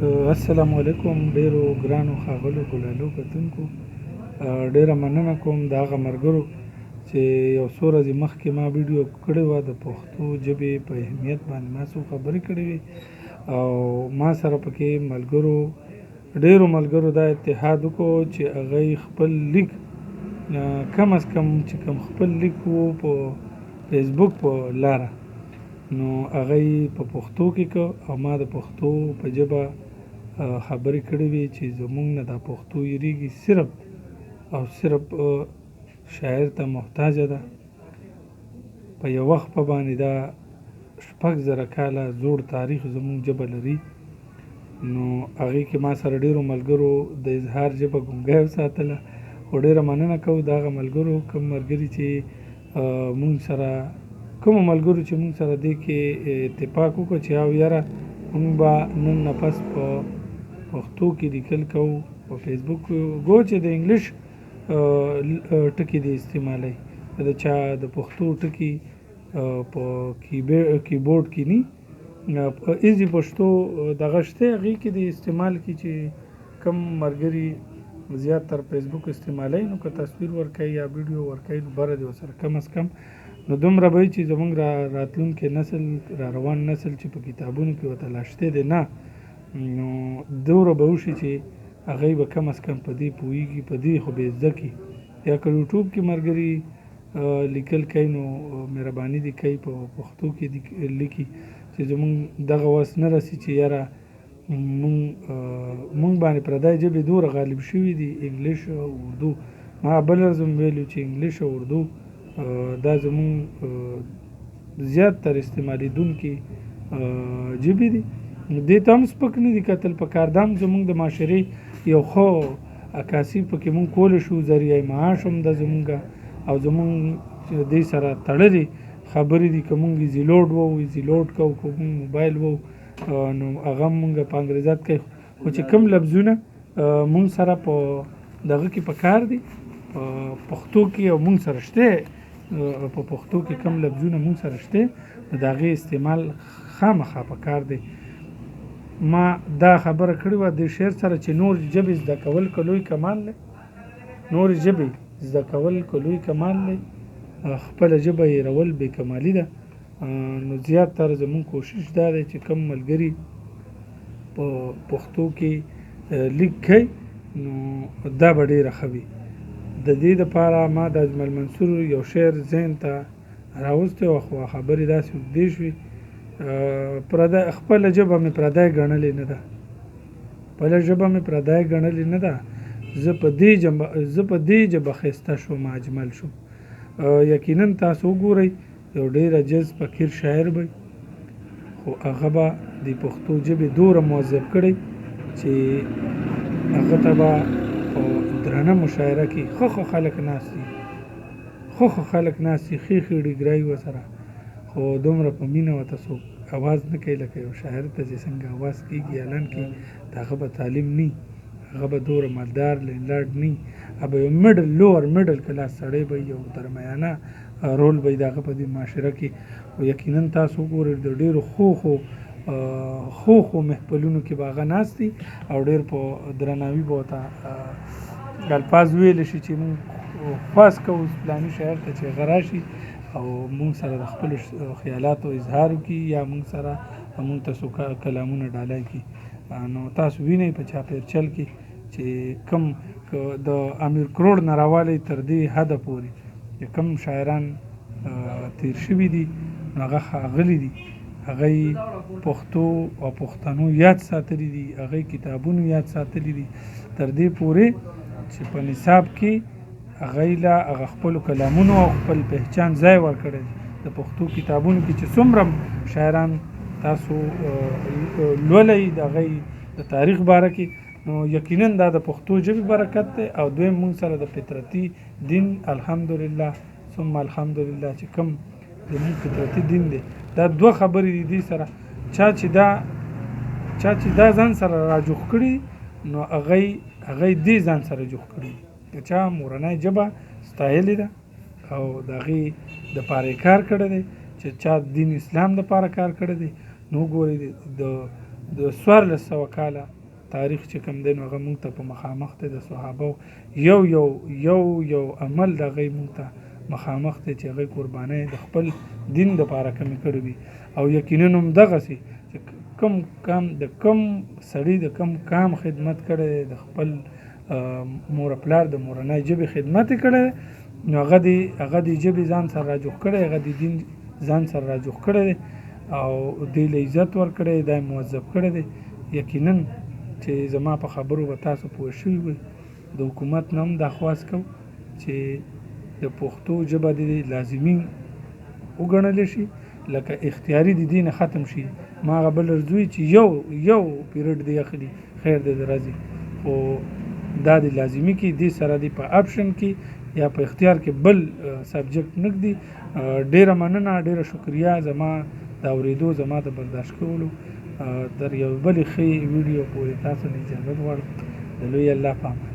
السلام علیکم ډیرو ګرانو ښاغلو ګلالو کتونکو. ډیره مننه کوم د هغه ملګرو چې یو څو ورځې مخکې ما ویډیو کړې وه د پښتو ژبې په اهمیت باندې ما څو خبرې کړې وې او ما سره پکې ډیرو ملګرو دا اتحاد وکړو چې هغوی خپل لیک کم از کم چې کوم خپل لیک و په فیسبوک په لاره نو هغوی په پښتو کې که او ما د پښتو په ژبه خبرې کړې وې چې زموږ نه دا پښتو هېرېږي صرف او صرف شاعر ته محتاجه ده. په یو وخت په باندې دا 6,000 کاله زوړ تاریخ زموږ ژبه لري. نو هغې کې ما سره ډېرو ملګرو د اظهار ژبه ګونګی وساتله. خو ډېره مننه کوو د هغه ملګرو کوم ملګري چې مونږ سره کومو ملګرو چې مونږ سره دې کې اتفاق وکړو چې او یاره مونږ به نن نه پس په پښتو کې لیکل کوو. په فیسبوک ګو چې د انګلیش ټکي دې استعمالوي د چا د پښتو ټکي په کیبورډ کې نه په ایزي پښتو دغه شته هغې کې د استعمال کې چې کم ملګري زیات تر فیسبوک استعمالوي نو که تصویر ورکوي یا ویډیو ورکوي نو بره دې ورسره کم از کم نو دومره به وي چې زموږ راتلونکی نسل را روان نسل چې په کتابونو کې ورته لا شته دی نه نو دومره به وشي چې هغوی به کم از کم په دې پوهېږي په دې خو به زده کړي. یا که یوټیوب کې ملګري لیکل کوي نو مهرباني دې کوي په پښتو کې لیکي چې زموږ دغه وس نه رسي چې یاره مونږ باندې پردی ژبې دومره غالب شوي دي انګلیش او اردو. ما بل ورځ هم ویلي چې انګلیش او اردو دا زموږ زیات تر استعمالیدونکي ژبې دي. دې ته هم سپک نه دي کتل پکار دا هم زموږ د معاشرې یو ښه عکاسي پکې مونږ کولی شو. ذریعه معاش هم ده زموږ او زموږ دې سره تړلې خبرې دي. که مونږ ایزي لوډ وو ایزي لوډ کوو که مونږ موبایل وو نو هغه مونږ په انګریزات کوي خو چې کوم لفظونه مونږ سره په دغه کې پکار دي په پښتو کې او مونږ سره شته په پښتو کې کوم لفظونه مونږ سره شته د هغې استعمال خامخا پکار دی. ما دا خبره کړې وه د شعر سره چې نور ژبې زده کول که لوی کمال دی نور ژبې زده کول که لوی کمال دی خپله ژبه هېرول بې کمالي ده. نو زیات تر زموږ کوشش دا دی چې کم ملګري په پښتو کې لیک کوي نو دا به ډېره ښه وي. د دې دپاره ما د اجمل منصور یو شعر ذهن ته راوستی و خو خبرې داسې اوږدې شوې خپله ژبه مې پردی ګڼلې نه ده خپله ژبه مې پردی ګڼلې نه ده زه په دې ژبه ښایسته شوم اجمل شوم. یقینا تاسو وګورئ یو ډېر عجز فقیر شاعر به خو هغه به د پښتو ژبې دومره مهذب کړی چې هغه ته به په درنه مشاعره کې ښه خلک ناست دي ښې ډیګرایي ورسره خو دومره په مینه ورته څوک اواز نه کوي لکه یو شاعر ته چې څنګه اواز کېږي اعلان کې د هغه به تعلیم نه هغه به دومره مالدار لینډارډ نه هغه یو لوور میډل کلاس سړی به یو درمیانه رول به د هغه په دې معاشره کې او یقینا تاسو وګورئ د ډېرو ښو محفلونو کې به هغه ناست دي او ډېر په درناوي به ورته الفاظ ویلی شي چې مونږ خواست کوو فلاني شاعر ته چې هغه راشي او مونږ سره د خپلو خیالاتو اظهار وکړي یا مونږ سره مونږ ته څو کلامونه ډالۍ کړي. نو تاسو وینئ په چاپېرچل کې چې کم د امیر کروړ نه راوالی تر دې حده پورې چې کم شاعران تیر شوي دي نو هغه ښاغلي دي هغوی پښتو او پښتنو یاد ساتلي دي هغوی کتابونو یاد ساتلي دي تر دې پورې چې په نصاب کې هغوی له هغه خپلو کلامونو او خپل پهچان ځای ورکړی د پښتو کتابونو کې چې څومره شاعران تاسو لولئ د هغوی د تاریخ باره کې نو یقینا دا د پښتو ژبې برکت دی او دویم مونږ سره د فطرتي دین الحمدلله ثم الحمدلله چې کوم زموږ فطرتي دین دی دا دوه خبرې دي سره چا چې دا ځان سره راجوخ کړي نو هغوی دې ځان سره جوخ کړي که چا مورنۍ ژبه ستایلې ده او د هغې دپاره کار کړی دی چې چا دین اسلام دپاره کار کړی دی نو ګورئ د د 1400 کاله تاریخ چې کوم دی نو هغه موږ ته په مخامخ دی د صحابو یو عمل د هغوی موږ ته مخامخ دی چې هغوی قربانۍ د خپل دین دپاره کمې کړې وي او یقینا هم دغسې چې کوم سړي د کوم کام خدمت کړی دی د خپل مور پلار د مورنۍ ژبې خدمت یې کړی نو هغه د ژبې ځان سره راجوخ کړی هغه د دین ځان سره راجوخ کړی دی او دې له عزت ورکړی دا موظف کړی دی یقینا چې زما په خبرو به تاسو پوه شوي وئ د حکومت نه هم دا خواست کوم چې د پښتو ژبه د لازمي وګڼلی شي لکه اختیاري د دې نه ختم شي ما هغه بل ارزوي چې یو پیریډ دی اخلي خیر دی د ورځې خو دا د لازمي کې دې سره دی په آپشن کې یا په اختیار کې بل سبجیکټ نږدي ډیره مننه ډیره شکریا زما د اورېدو زما د برداشت کولو در یو بلې ښې ویډیو پورې تاسو نه اجازه غواړم د لوی الله په امان